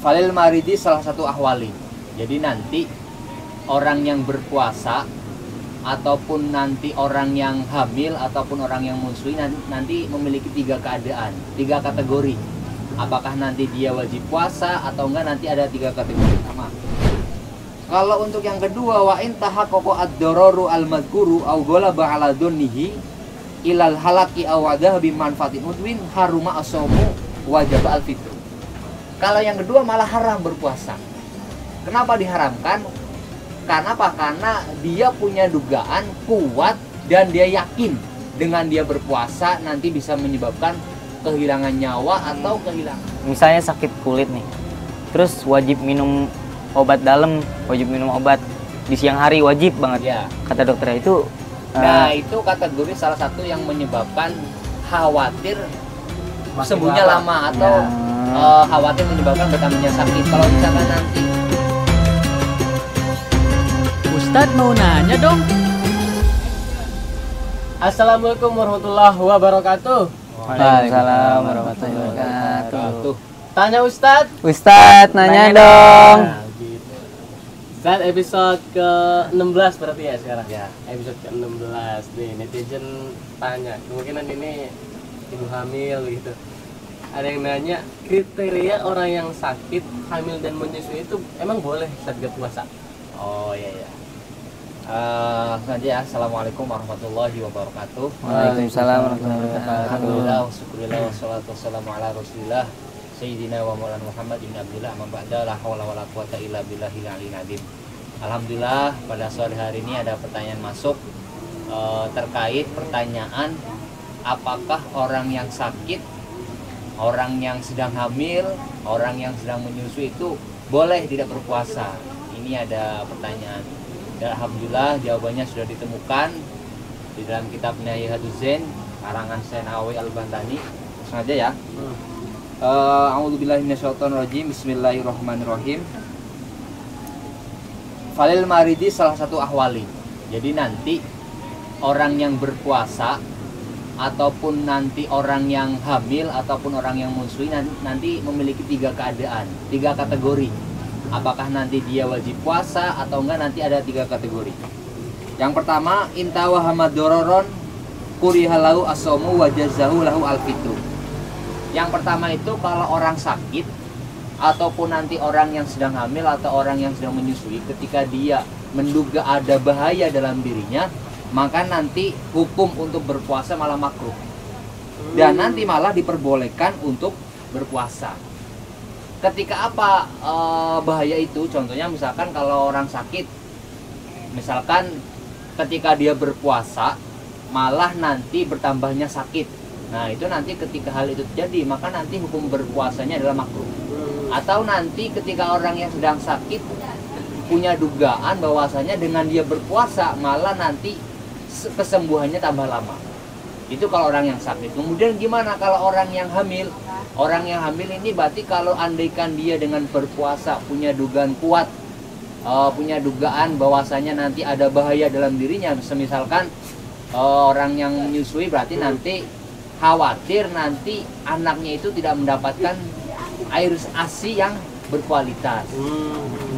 Falil maridi salah satu ahwali. Jadi nanti orang yang berpuasa ataupun nanti orang yang hamil ataupun orang yang menyusui nanti memiliki 3 keadaan, 3 kategori. Apakah nanti dia wajib puasa atau enggak, nanti ada 3 kategori sama. Kalau untuk yang kedua, wa in tahaqqaqa ad-dararu al-madhkuru aw ghalaba 'ala dhunnihi ilal halaki aw wadah bi manfaatin udwin haruma as-sawmu wajib al-fitr. Kalau yang kedua malah haram berpuasa. Kenapa diharamkan? Karena apa? Karena dia punya dugaan kuat dan dia yakin dengan dia berpuasa nanti bisa menyebabkan kehilangan nyawa atau kehilangan. Misalnya sakit kulit nih, terus wajib minum obat dalam, wajib minum obat di siang hari, wajib banget Ya. kata dokter itu. Nah itu kategori salah satu yang menyebabkan khawatir sembuhnya lama atau khawatir menyebabkan bertambahnya sakit. Kalau misalkan nanti Ustadz mau nanya dong. Assalamualaikum warahmatullahi wabarakatuh. Waalaikumsalam warahmatullahi wabarakatuh. Tanya Ustadz. Ustadz nanya dong. Nah, gitu. Ustadz episode ke-16 berarti ya sekarang? Ya. Episode ke-16 nih, netizen tanya, kemungkinan ini ibu hamil gitu. Ada yang nanya, kriteria orang yang sakit, hamil dan menyusui itu emang boleh saat puasa? Oh iya. Langsung aja ya. Assalamualaikum warahmatullahi wabarakatuh. Waalaikumsalam warahmatullahi wabarakatuh. Alhamdulillah, syukurillah, wassalatu wassalamu ala rasulillah Sayyidina wa maulana Muhammad bin Abdillah amma ba'da la hawla wa la quwata illa billahil aliyyil azim. Alhamdulillah pada sore hari ini ada pertanyaan masuk terkait pertanyaan apakah orang yang sakit, orang yang sedang hamil, orang yang sedang menyusui itu boleh tidak berpuasa. Ini ada pertanyaan. Dan alhamdulillah jawabannya sudah ditemukan di dalam kitab Nihayatul Zain karangan Senawi Al-Bantani. Langsung aja ya. A'udzubillahi minasyaitonirrajim. Bismillahirrahmanirrahim. Falil maridi salah satu ahwali. Jadi nanti orang yang berpuasa ataupun nanti orang yang hamil ataupun orang yang menyusui nanti memiliki 3 keadaan, 3 kategori. Apakah nanti dia wajib puasa atau enggak, nanti ada 3 kategori. Yang pertama, intawa hamadororon kurihalau asomu wajazahu lahu alfitu. Yang pertama itu kalau orang sakit ataupun nanti orang yang sedang hamil atau orang yang sedang menyusui, ketika dia menduga ada bahaya dalam dirinya, maka nanti hukum untuk berpuasa malah makruh. Dan nanti malah diperbolehkan untuk berpuasa. Ketika apa bahaya itu? Contohnya misalkan kalau orang sakit, misalkan ketika dia berpuasa malah nanti bertambahnya sakit. Nah itu nanti ketika hal itu terjadi, maka nanti hukum berpuasanya adalah makruh. Atau nanti ketika orang yang sedang sakit punya dugaan bahwasanya dengan dia berpuasa malah nanti kesembuhannya tambah lama. Itu kalau orang yang sakit. Kemudian gimana kalau orang yang hamil? Orang yang hamil ini berarti kalau andaikan dia dengan berpuasa punya dugaan kuat, punya dugaan bahwasanya nanti ada bahaya dalam dirinya. Misalkan orang yang menyusui, berarti nanti khawatir nanti anaknya itu tidak mendapatkan air ASI yang berkualitas.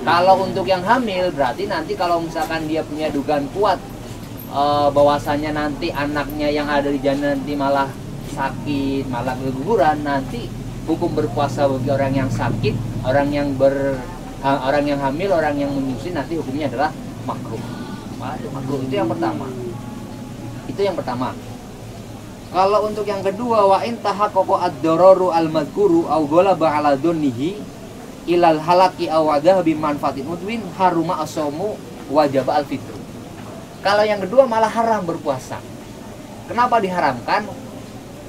Kalau untuk yang hamil berarti nanti kalau misalkan dia punya dugaan kuat bahwasanya nanti anaknya yang ada di janin nanti malah sakit, malah keguguran, nanti hukum berpuasa bagi orang yang sakit, orang yang hamil, orang yang menyusui nanti hukumnya adalah makruh. Makruh itu yang pertama. Itu yang pertama. Kalau untuk yang kedua, wa in tahaqqaqa ad-dararu al-madhkuru aw ghalaba 'ala dhunnihi ilal halaki aw wadah bi manfaatin udwin haruma as-sawmu wajib al-fitr. Kalau yang kedua malah haram berpuasa. Kenapa diharamkan?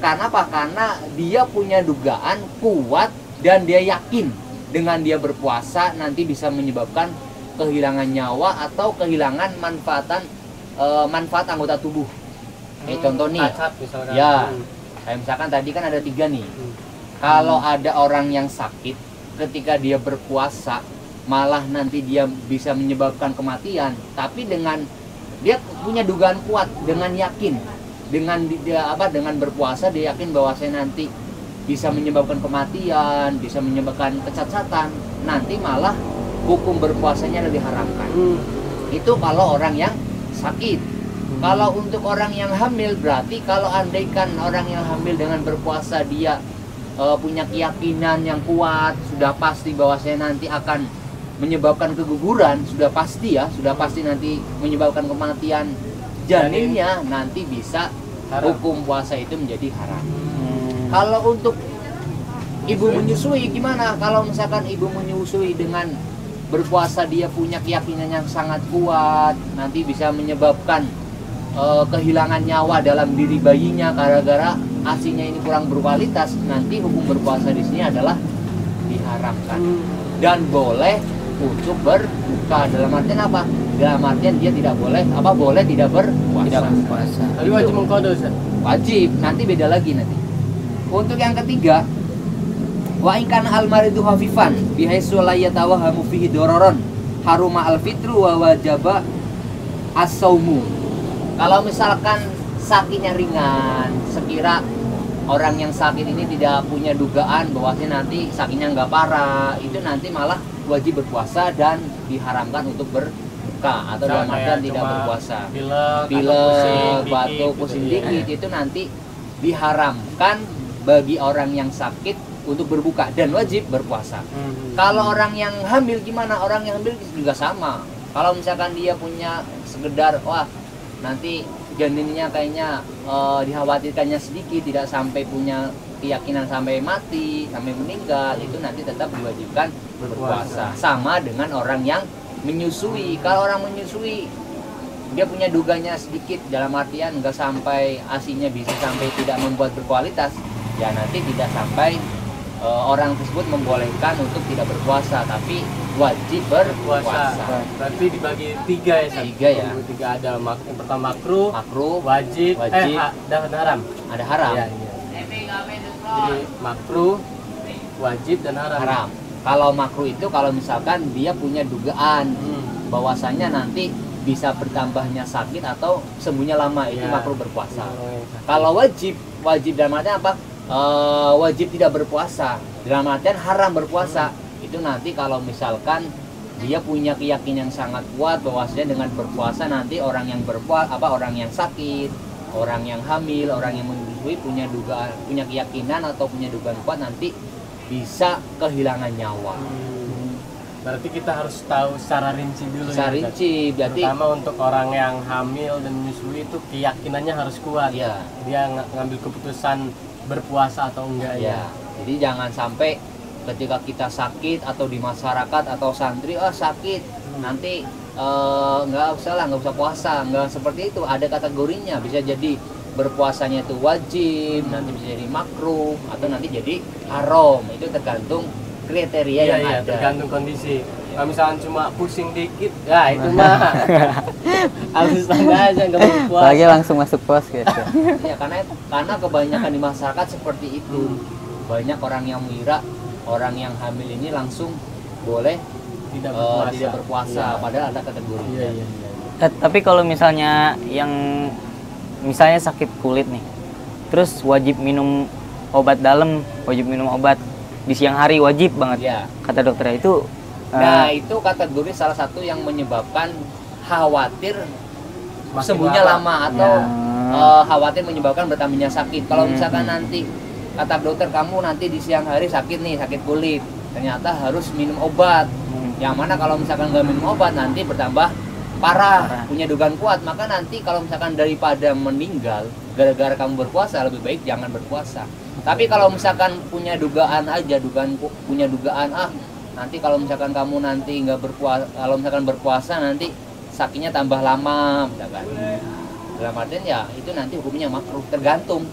Karena apa? Karena dia punya dugaan kuat dan dia yakin dengan dia berpuasa nanti bisa menyebabkan kehilangan nyawa atau kehilangan manfaat anggota tubuh. Contoh nih, ya, kayak misalkan tadi kan ada 3 nih. Kalau ada orang yang sakit, ketika dia berpuasa, malah nanti dia bisa menyebabkan kematian. Tapi dengan dia punya dugaan kuat, dengan yakin, dengan berpuasa dia yakin bahwa saya nanti bisa menyebabkan kematian, bisa menyebabkan kecacatan, nanti malah hukum berpuasanya lebih diharamkan. Itu kalau orang yang sakit. Kalau untuk orang yang hamil, berarti kalau andaikan orang yang hamil dengan berpuasa dia punya keyakinan yang kuat, sudah pasti bahwasanya nanti akan menyebabkan keguguran, sudah pasti ya, sudah pasti nanti menyebabkan kematian janinnya, nanti bisa hukum puasa itu menjadi haram. Kalau untuk ibu menyusui gimana? Kalau misalkan ibu menyusui dengan berpuasa dia punya keyakinan yang sangat kuat, nanti bisa menyebabkan kehilangan nyawa dalam diri bayinya gara-gara asinya ini kurang berkualitas, nanti hukum berpuasa di sini adalah diharamkan. Dan boleh untuk berbuka. Dalam artian apa? Dalam artian dia tidak boleh boleh tidak berpuasa. Tidak berpuasa. Tapi wajib mengkodok, Ustaz? Wajib, nanti beda lagi nanti. Untuk yang ketiga, wa in kana al-maridu khafifan bihaitsu la yatawahamu fihi dororon haruma al-fitru wa wajaba as-saumu. Kalau misalkan sakitnya ringan, sekira orang yang sakit ini tidak punya dugaan bahwasanya nanti sakitnya nggak parah, itu nanti malah wajib berpuasa dan diharamkan untuk berbuka atau dalam artian tidak berpuasa. Pilek, batuk, pusing dikit itu nanti diharamkan bagi orang yang sakit untuk berbuka dan wajib berpuasa. Kalau orang yang hamil gimana? Orang yang hamil juga sama. Kalau misalkan dia punya sekedar nanti janinnya kayaknya dikhawatirkannya sedikit, tidak sampai punya keyakinan sampai mati, sampai meninggal, itu nanti tetap diwajibkan berpuasa. Sama dengan orang yang menyusui. Kalau orang menyusui dia punya duganya sedikit, dalam artian nggak sampai asinya bisa sampai tidak membuat berkualitas, ya nanti tidak sampai orang tersebut membolehkan untuk tidak berpuasa, tapi wajib berpuasa. Berarti dibagi tiga ya, Ustaz? Tiga ya. Tiga ada yang pertama makruh, wajib, dan haram. Ada haram. Iya. Jadi makruh, wajib dan haram. Kalau makruh itu kalau misalkan dia punya dugaan bahwasanya nanti bisa bertambahnya sakit atau sembuhnya lama, itu makruh berpuasa. Kalau wajib dalam artian apa? Wajib tidak berpuasa, dalam artian haram berpuasa. Itu nanti kalau misalkan dia punya keyakinan yang sangat kuat bahwasanya dengan berpuasa nanti orang yang orang yang sakit, orang yang hamil, orang yang menyusui punya keyakinan atau punya dugaan kuat nanti bisa kehilangan nyawa. Berarti kita harus tahu secara rinci dulu. Secara rinci, berarti terutama untuk orang yang hamil dan menyusui itu keyakinannya harus kuat. Ya. Dia ngambil keputusan berpuasa atau enggak ya. Jadi jangan sampai ketika kita sakit atau di masyarakat atau santri sakit nanti nggak usah puasa, nggak seperti itu. Ada kategorinya, bisa jadi berpuasanya itu wajib, nanti bisa jadi makruh atau nanti jadi haram. Itu tergantung kriteria yang ada. Tergantung kondisi. Kalau misalnya cuma pusing dikit, ya itu mah harus tanda aja nggak berpuasa. Lagi langsung masuk pos gitu. Ya karena kebanyakan di masyarakat seperti itu. Banyak orang yang mengira orang yang hamil ini langsung boleh tidak berpuasa, padahal ada kategorinya. Tapi kalau misalnya misalnya sakit kulit nih, terus wajib minum obat dalam, wajib minum obat di siang hari, wajib banget. Ya. Kata dokter itu. Nah itu kategori salah satu yang menyebabkan khawatir sembuhnya lama atau khawatir menyebabkan bertambahnya sakit. Kalau misalkan nanti kata dokter kamu nanti di siang hari sakit kulit, ternyata harus minum obat. Yang mana kalau misalkan nggak minum obat nanti bertambah parah, punya dugaan kuat, maka nanti kalau misalkan daripada meninggal gara-gara kamu berpuasa, lebih baik jangan berpuasa. Tapi kalau misalkan punya dugaan nanti kalau misalkan kamu nanti nggak berpuasa, kalau misalkan berpuasa nanti sakitnya tambah lama, misalkan. Dalam artian ya itu nanti hukumnya makruh, tergantung.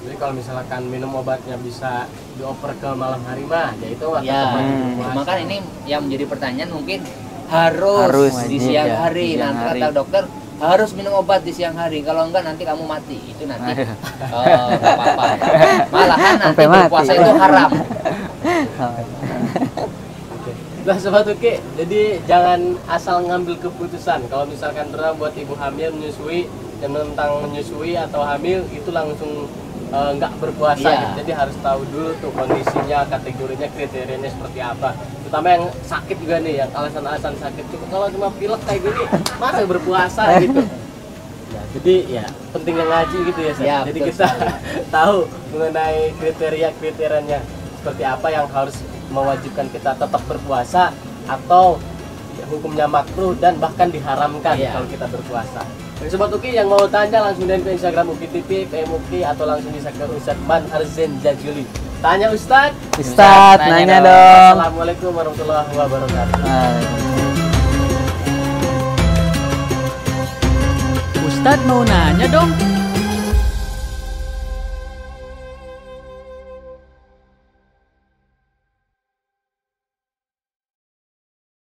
Jadi kalau misalkan minum obatnya bisa dioper ke malam hari mah, ya itu cuma kan ini yang menjadi pertanyaan mungkin harus di siang hari. Nanti kata dokter harus minum obat di siang hari, kalau enggak nanti kamu mati. Itu nanti nggak apa-apa. Malahan nanti berpuasa itu haram. Nah Sobat Uki, jadi jangan asal ngambil keputusan. Kalau misalkan buat ibu hamil menyusui dan tentang menyusui atau hamil itu langsung nggak berpuasa Iya. gitu. Jadi harus tahu dulu tuh kondisinya, kategorinya, kriterianya seperti apa. Terutama yang sakit juga nih, yang alasan-alasan sakit. Kalau cuma pilek kayak gini, masa berpuasa gitu. Nah, jadi ya pentingnya ngaji gitu ya, Seth. Ya, Jadi betul kita sekali. tahu mengenai kriteria-kriterianya seperti apa yang harus mewajibkan kita tetap berpuasa atau hukumnya makruh dan bahkan diharamkan Iya. kalau kita berpuasa. Bagi Sobat Uki yang mau tanya langsung dan ke Instagram Uki TV, PM Uki, atau langsung bisa ke Ustadz Man Arzen Jajuli. Tanya Ustadz. Ustadz, nanya dong. Assalamualaikum warahmatullahi wabarakatuh. Ustadz mau nanya dong.